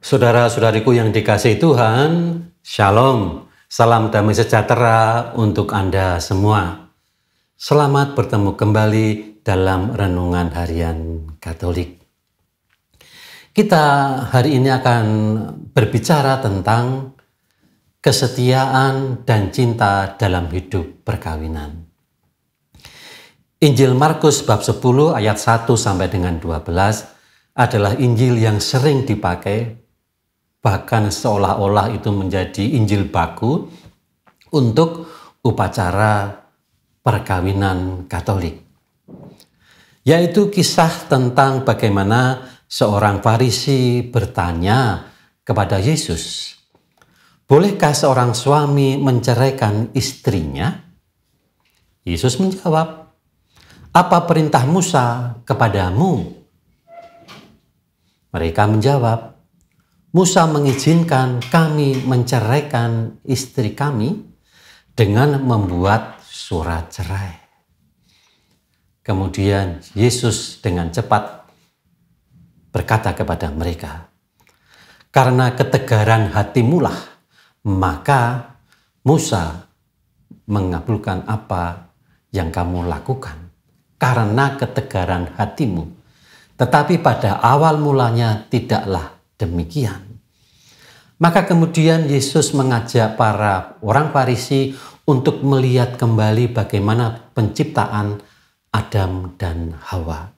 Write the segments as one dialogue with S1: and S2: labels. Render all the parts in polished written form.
S1: Saudara-saudariku yang dikasihi Tuhan, Shalom, salam damai sejahtera untuk Anda semua. Selamat bertemu kembali dalam Renungan Harian Katolik. Kita hari ini akan berbicara tentang kesetiaan dan cinta dalam hidup perkawinan. Injil Markus bab 10 ayat 1 sampai dengan 12 adalah Injil yang sering dipakai, bahkan seolah-olah itu menjadi Injil baku untuk upacara perkawinan Katolik. Yaitu kisah tentang bagaimana seorang Farisi bertanya kepada Yesus, "Bolehkah seorang suami menceraikan istrinya?" Yesus menjawab, "Apa perintah Musa kepadamu?" Mereka menjawab, "Musa mengizinkan kami menceraikan istri kami dengan membuat surat cerai." Kemudian Yesus dengan cepat berkata kepada mereka, "Karena ketegaran hatimulah, maka Musa mengabulkan apa yang kamu lakukan. Karena ketegaran hatimu. Tetapi pada awal mulanya tidaklah demikian." Maka kemudian Yesus mengajak para orang Farisi untuk melihat kembali bagaimana penciptaan Adam dan Hawa.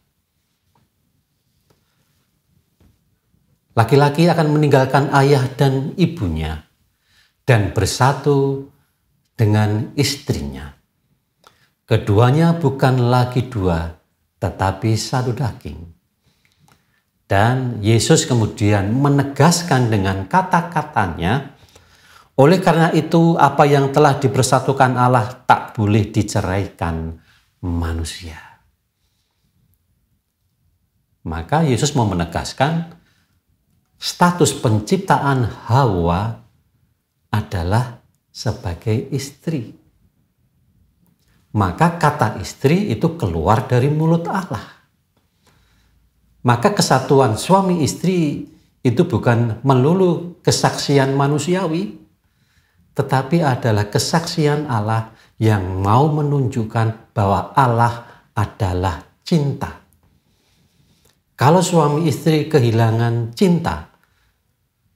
S1: Laki-laki akan meninggalkan ayah dan ibunya dan bersatu dengan istrinya. Keduanya bukan lagi dua, tetapi satu daging. Dan Yesus kemudian menegaskan dengan kata-katanya, "Oleh karena itu apa yang telah dipersatukan Allah tak boleh diceraikan manusia." Maka Yesus mau menegaskan status penciptaan Hawa adalah sebagai istri. Maka kata istri itu keluar dari mulut Allah. Maka kesatuan suami istri itu bukan melulu kesaksian manusiawi, tetapi adalah kesaksian Allah yang mau menunjukkan bahwa Allah adalah cinta. Kalau suami istri kehilangan cinta,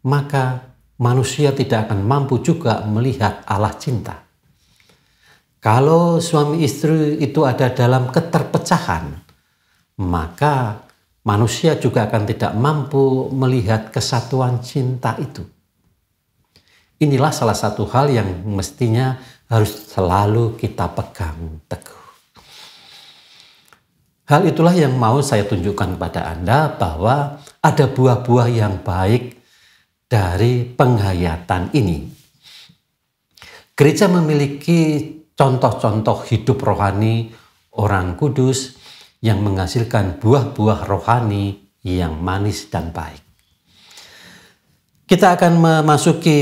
S1: maka manusia tidak akan mampu juga melihat Allah cinta. Kalau suami istri itu ada dalam keterpecahan, maka manusia juga akan tidak mampu melihat kesatuan cinta itu. Inilah salah satu hal yang mestinya harus selalu kita pegang teguh. Hal itulah yang mau saya tunjukkan kepada Anda bahwa ada buah-buah yang baik dari penghayatan ini. Gereja memiliki contoh-contoh hidup rohani orang kudus yang menghasilkan buah-buah rohani yang manis dan baik. Kita akan memasuki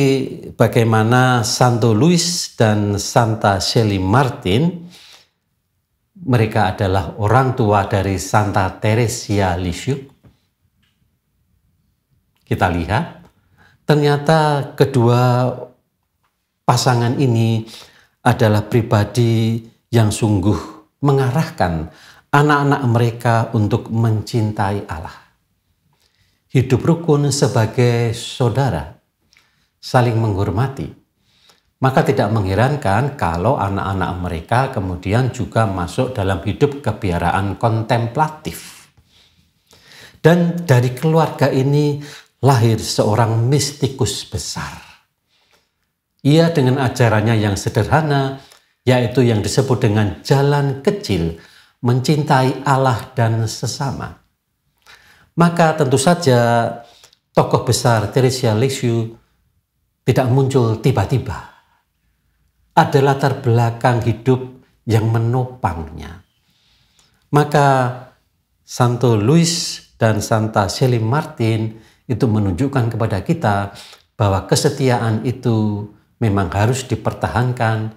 S1: bagaimana Santo Louis dan Santa Shelley Martin. Mereka adalah orang tua dari Santa Teresia Lisieux. Kita lihat, ternyata kedua pasangan ini adalah pribadi yang sungguh mengarahkan anak-anak mereka untuk mencintai Allah. Hidup rukun sebagai saudara, saling menghormati. Maka tidak mengherankan kalau anak-anak mereka kemudian juga masuk dalam hidup kebiaraan kontemplatif. Dan dari keluarga ini lahir seorang mistikus besar. Ia dengan ajarannya yang sederhana, yaitu yang disebut dengan jalan kecil, mencintai Allah dan sesama. Maka tentu saja tokoh besar Teresia Lisieux tidak muncul tiba-tiba. Ada latar belakang hidup yang menopangnya. Maka Santo Louis dan Santa Shelley Martin itu menunjukkan kepada kita bahwa kesetiaan itu memang harus dipertahankan,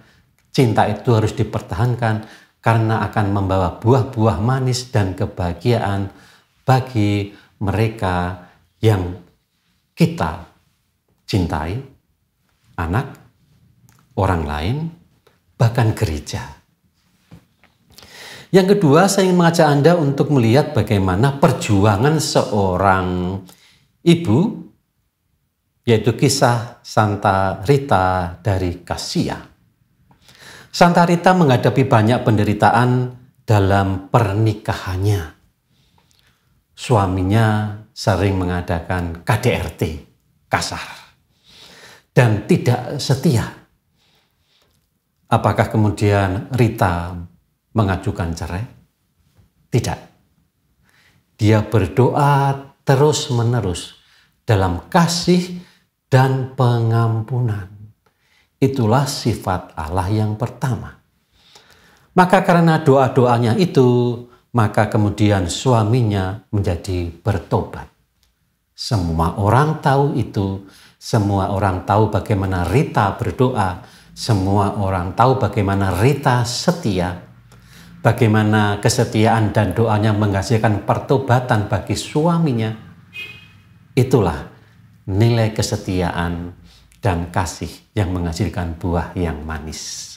S1: cinta itu harus dipertahankan, karena akan membawa buah-buah manis dan kebahagiaan bagi mereka yang kita cintai anak, orang lain, bahkan gereja. Yang kedua, saya ingin mengajak Anda untuk melihat bagaimana perjuangan seorang ibu, yaitu kisah Santa Rita dari Kassia. Santa Rita menghadapi banyak penderitaan dalam pernikahannya. Suaminya sering mengadakan KDRT, kasar, dan tidak setia. Apakah kemudian Rita mengajukan cerai? Tidak. Dia berdoa terus-menerus dalam kasih dan pengampunan. Itulah sifat Allah yang pertama. Maka karena doa-doanya itu, maka kemudian suaminya menjadi bertobat. Semua orang tahu itu, semua orang tahu bagaimana Rita berdoa, semua orang tahu bagaimana Rita setia, bagaimana kesetiaan dan doanya menghasilkan pertobatan bagi suaminya. Itulah nilai kesetiaan dan kasih yang menghasilkan buah yang manis.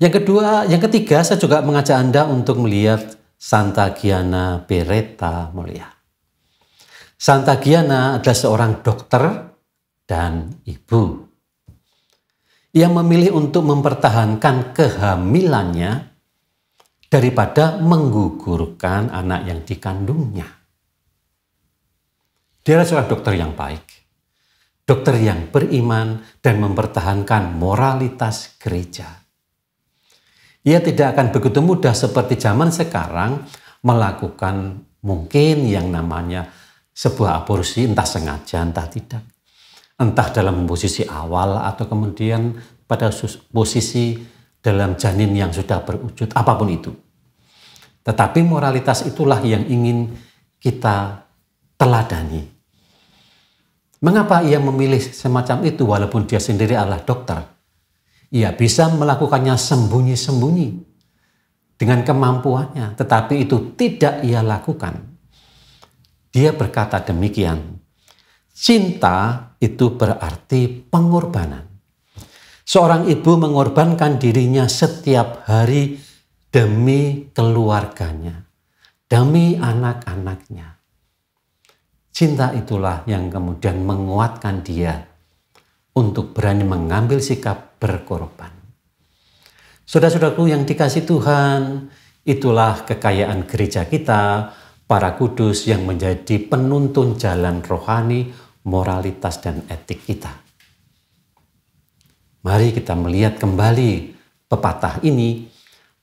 S1: Yang ketiga, saya juga mengajak Anda untuk melihat Santa Gianna Beretta mulia. Santa Gianna adalah seorang dokter dan ibu yang memilih untuk mempertahankan kehamilannya daripada menggugurkan anak yang dikandungnya. Dia adalah seorang dokter yang baik, dokter yang beriman dan mempertahankan moralitas gereja. Ia tidak akan begitu mudah seperti zaman sekarang melakukan mungkin yang namanya sebuah aborsi, entah sengaja, entah tidak. Entah dalam posisi awal atau kemudian pada posisi dalam janin yang sudah berwujud, apapun itu. Tetapi moralitas itulah yang ingin kita teladani. Mengapa ia memilih semacam itu walaupun dia sendiri adalah dokter? Ia bisa melakukannya sembunyi-sembunyi dengan kemampuannya, tetapi itu tidak ia lakukan. Dia berkata demikian, cinta itu berarti pengorbanan. Seorang ibu mengorbankan dirinya setiap hari demi keluarganya, demi anak-anaknya. Cinta itulah yang kemudian menguatkan dia untuk berani mengambil sikap berkorban. Saudara-saudaraku yang dikasihi Tuhan, itulah kekayaan gereja kita, para kudus yang menjadi penuntun jalan rohani, moralitas dan etik kita. Mari kita melihat kembali pepatah ini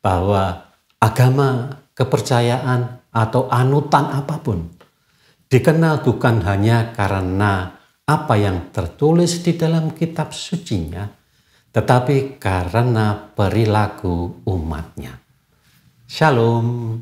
S1: bahwa agama, kepercayaan atau anutan apapun dikenal bukan hanya karena apa yang tertulis di dalam kitab sucinya, tetapi karena perilaku umatnya. Shalom.